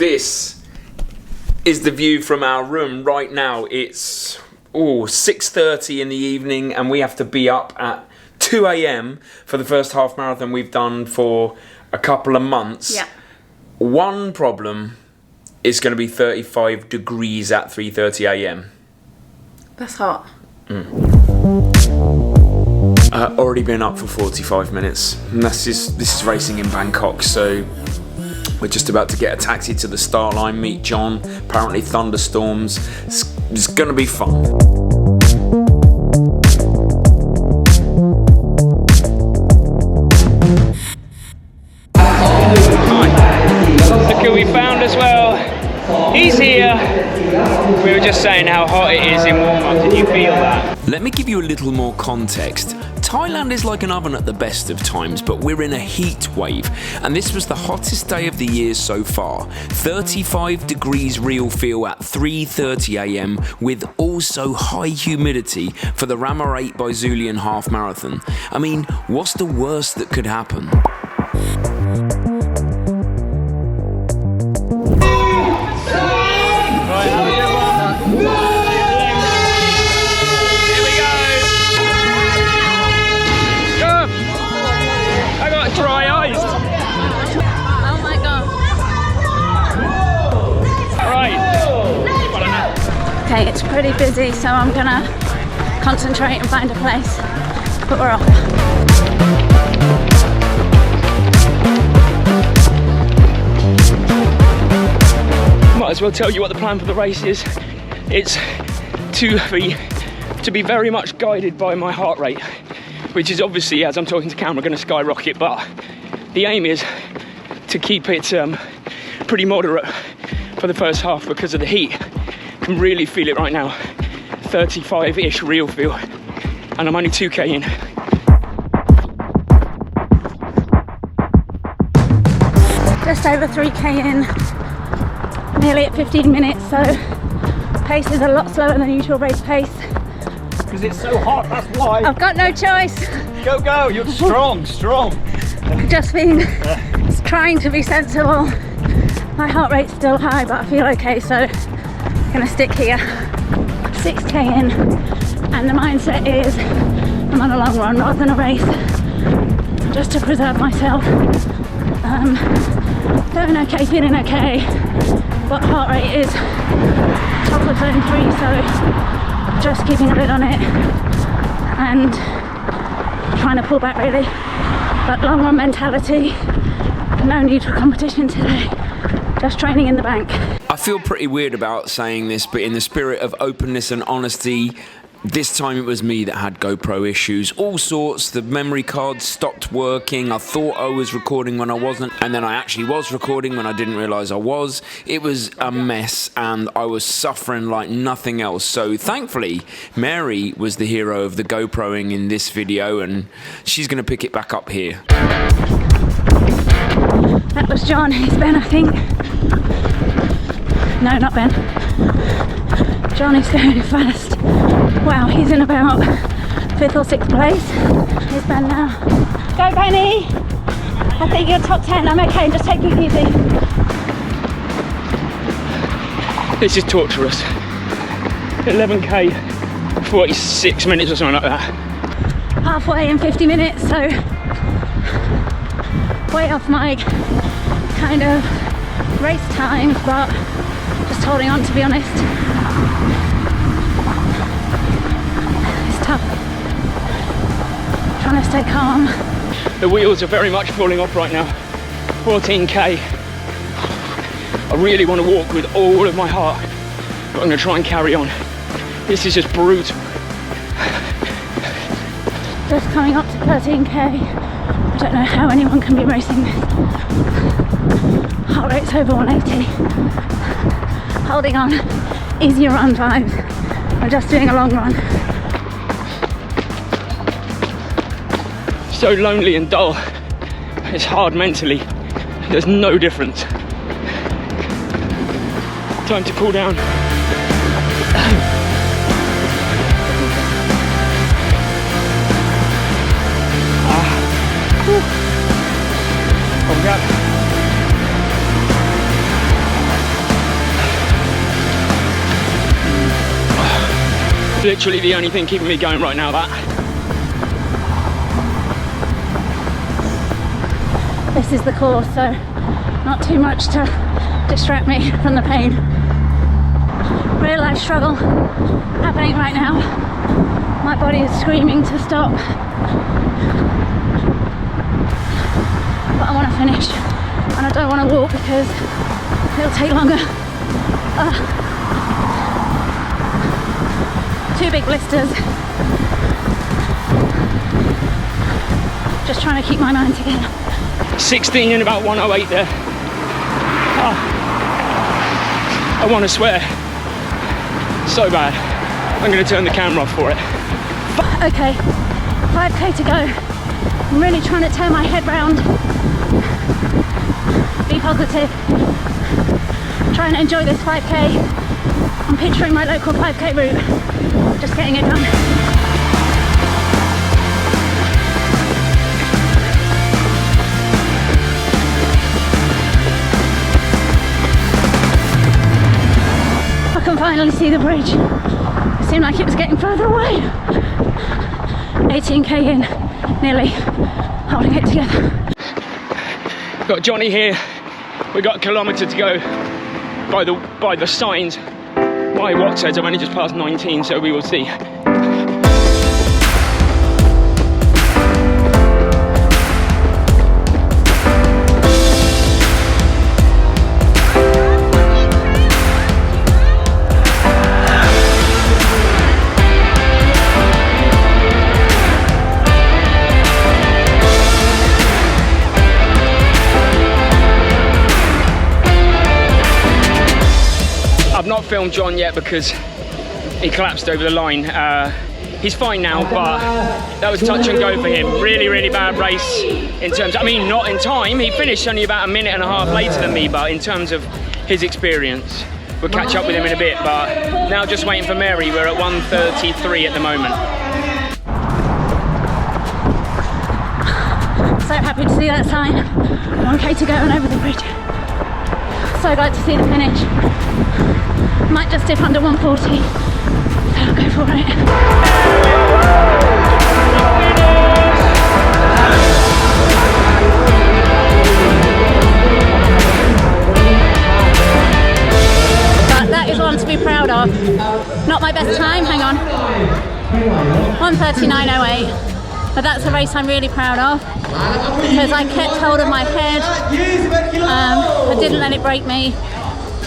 This is the view from our room right now. It's 6:30 in the evening and we have to be up at 2 a.m. for the first half marathon we've done for a couple of months. Yeah. One problem, it's going to be 35 degrees at 3:30 a.m. That's hot. Already been up for 45 minutes. And this is racing in Bangkok, so we're just about to get a taxi to the start line, meet John. Apparently thunderstorms. It's going to be fun. Look who we found as well. He's here. We were just saying how hot it is in warm-up. Did you feel that? Let me give you a little more context. Thailand is like an oven at the best of times, but we're in a heat wave, and this was the hottest day of the year so far. 35 degrees real feel at 3:30 a.m. with also high humidity for the Rama 8 by Zulian half marathon. I mean, what's the worst that could happen? Okay, it's pretty busy, so I'm gonna concentrate and find a place, but we're off. Might as well tell you what the plan for the race is. It's to be very much guided by my heart rate, which is obviously, as I'm talking to camera, going to skyrocket, but the aim is to keep it pretty moderate for the first half because of the heat. Can really feel it right now. 35-ish real feel, and I'm only 2k in. Just over 3k in, nearly at 15 minutes, so pace is a lot slower than usual race pace. Because it's so hot, that's why. I've got no choice. Go, you're strong. Just trying to be sensible. My heart rate's still high, but I feel okay, so gonna stick here. 6k in, and the mindset is I'm on a long run rather than a race, just to preserve myself. Going okay, feeling okay, but heart rate is top of zone 3, so just keeping a lid on it and trying to pull back really. But long run mentality, no need for competition today, just training in the bank. I feel pretty weird about saying this, but in the spirit of openness and honesty, this time it was me that had GoPro issues. All sorts, the memory card stopped working, I thought I was recording when I wasn't, and then I actually was recording when I didn't realise I was. It was a mess, and I was suffering like nothing else. So thankfully, Mary was the hero of the GoProing in this video, and she's going to pick it back up here. That was John, he's Ben, I think. No, not Ben. John is going fast. Wow, he's in about 5th or 6th place. Here's Ben now. Go, Benny! I think you're top 10. I'm okay, just take it easy. This is torturous. 11k, 46 minutes or something like that. Halfway in 50 minutes, so way off my kind of race time, but just holding on, to be honest. It's tough. Trying to stay calm. The wheels are very much falling off right now. 14k. I really want to walk with all of my heart, but I'm going to try and carry on. This is just brutal. Just coming up to 13k. I don't know how anyone can be racing this. Heart rate's over 180. Holding on. Easier run vibes. I'm just doing a long run. So lonely and dull. It's hard mentally. There's no difference. Time to cool down. Literally the only thing keeping me going right now, that. This is the course, so not too much to distract me from the pain. Real life struggle happening right now. My body is screaming to stop. But I want to finish, and I don't want to walk because it'll take longer. 2 big blisters. Just trying to keep my mind together. 16 in about 108 there. I want to swear. So bad. I'm going to turn the camera off for it. Okay, 5k to go. I'm really trying to turn my head round. Be positive. Trying to enjoy this 5k. I'm picturing my local 5k route. Just getting it done. I can finally see the bridge. It seemed like it was getting further away. 18k in, nearly, holding it together. Got Johnny here. We got a kilometre to go by the signs. My watch says I've only just passed 19, so we will see. I've not filmed John yet because he collapsed over the line. He's fine now, but that was touch and go for him. Really, really bad race in terms, I mean, not in time. He finished only about a minute and a half later than me, but in terms of his experience, we'll catch up with him in a bit. But now just waiting for Mary. We're at 1:33 at the moment. So happy to see that sign. 1k to go and over the bridge. So glad to see the finish. Might just dip under 140. So I'll go for it. But that is one to be proud of. Not my best time, hang on. 1:39.08. But that's a race I'm really proud of because I kept hold of my head. I didn't let it break me,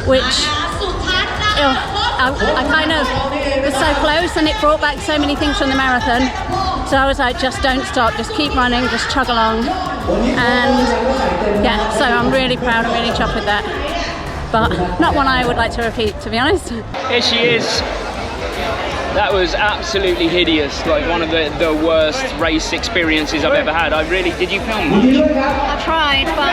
which I kind of was so close, and it brought back so many things from the marathon. So I was like, just don't stop, just keep running, just chug along. And yeah, so I'm really proud and really chuffed with that. But not one I would like to repeat, to be honest. Here she is. That was absolutely hideous, like one of the worst race experiences I've ever had. Did you film much? I tried, but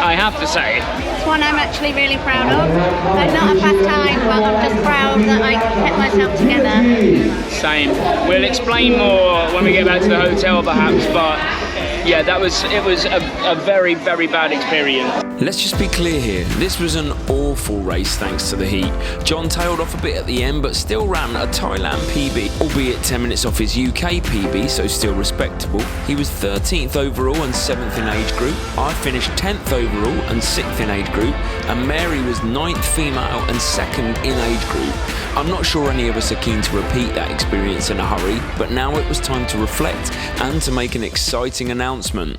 I have to say, it's one I'm actually really proud of. Like, not a fast time, but I'm just proud that I kept myself together. Same. We'll explain more when we get back to the hotel, perhaps, but yeah, it was a very, very bad experience. Let's just be clear here, this was an awful race thanks to the heat. John tailed off a bit at the end but still ran a Thailand PB, albeit 10 minutes off his UK PB, so still respectable. He was 13th overall and 7th in age group. I finished 10th overall and 6th in age group, and Mary was 9th female and 2nd in age group. I'm not sure any of us are keen to repeat that experience in a hurry, but now it was time to reflect and to make an exciting announcement.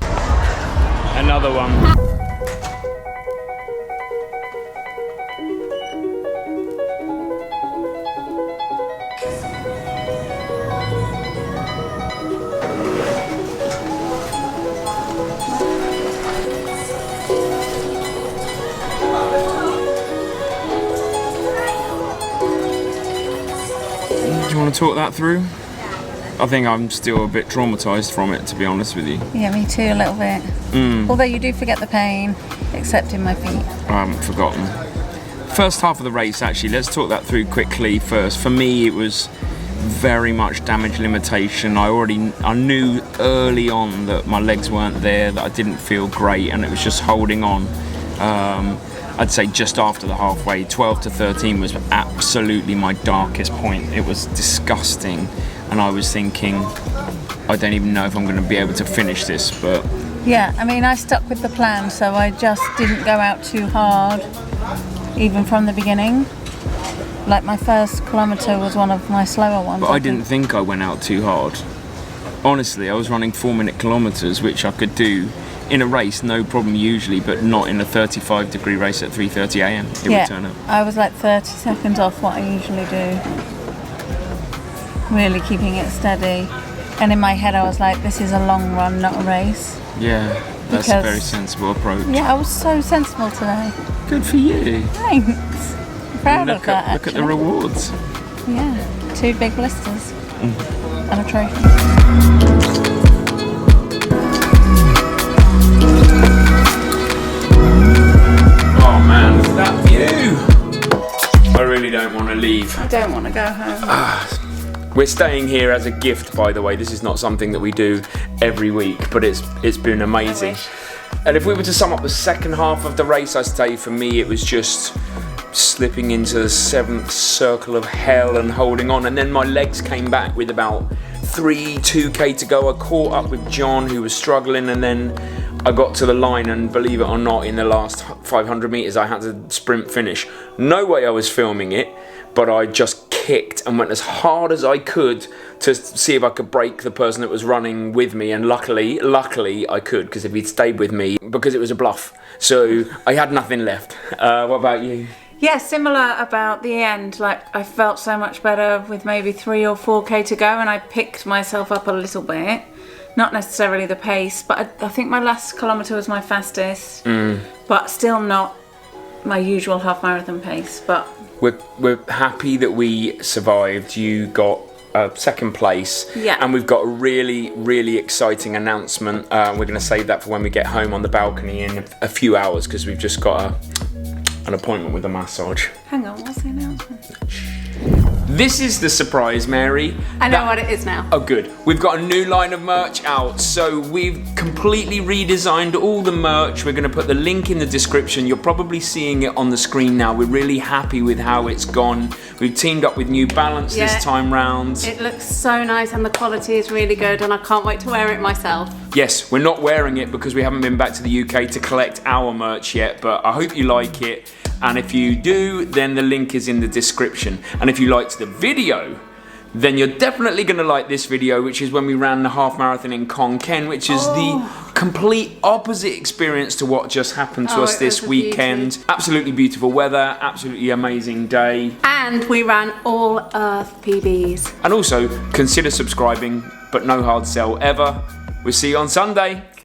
Another one. Do you want to talk that through? I think I'm still a bit traumatised from it, to be honest with you. Yeah, me too, a little bit. Although you do forget the pain, except in my feet. I haven't forgotten. First half of the race, actually, let's talk that through quickly first. For me, it was very much damage limitation. I knew early on that my legs weren't there, that I didn't feel great, and it was just holding on. I'd say just after the halfway. 12 to 13 was absolutely my darkest point. It was disgusting, and I was thinking, I don't even know if I'm going to be able to finish this, but... Yeah, I mean, I stuck with the plan, so I just didn't go out too hard, even from the beginning. Like, my first kilometre was one of my slower ones. But I didn't think I went out too hard. Honestly, I was running 4-minute kilometres, which I could do in a race, no problem usually, but not in a 35-degree race at 3:30 a.m. It would turn up. I was like 30 seconds off what I usually do. Really keeping it steady. And in my head I was like, this is a long run, not a race. Yeah, that's a very sensible approach. Yeah, I was so sensible today. Good for you. Thanks. I'm proud of that, Look at the rewards. Yeah, 2 big blisters and a trophy. Oh man, look at that view! I really don't want to leave. I don't want to go home. We're staying here as a gift, by the way. This is not something that we do every week, but it's been amazing. And if we were to sum up the second half of the race, I'd say for me it was just slipping into the 7th circle of hell and holding on. And then my legs came back with about 2K to go. I caught up with John, who was struggling, and then I got to the line, and believe it or not, in the last 500 meters I had to sprint finish. No way I was filming it, but I just kicked and went as hard as I could to see if I could break the person that was running with me, and luckily I could, because if he'd stayed with me, because it was a bluff, so I had nothing left. What about you? Yeah, similar about the end. Like, I felt so much better with maybe 3 or 4K to go, and I picked myself up a little bit. Not necessarily the pace, but I think my last kilometre was my fastest, but still not my usual half marathon pace. But we're happy that we survived. You got second place, and we've got a really exciting announcement. We're going to save that for when we get home on the balcony in a few hours, because we've just got an appointment with a massage. Hang on, what's the announcement? This is the surprise, Mary. I know what it is now. Oh, good. We've got a new line of merch out. So we've completely redesigned all the merch. We're going to put the link in the description. You're probably seeing it on the screen now. We're really happy with how it's gone. We've teamed up with New Balance this time round. It looks so nice, and the quality is really good, and I can't wait to wear it myself. Yes, we're not wearing it because we haven't been back to the UK to collect our merch yet, but I hope you like it. And if you do, then the link is in the description. And if you liked the video, then you're definitely going to like this video, which is when we ran the half marathon in Khon Kaen, which is the complete opposite experience to what just happened to us this weekend. Absolutely beautiful weather, absolutely amazing day. And we ran all Earth PBs. And also, consider subscribing, but no hard sell ever. We'll see you on Sunday.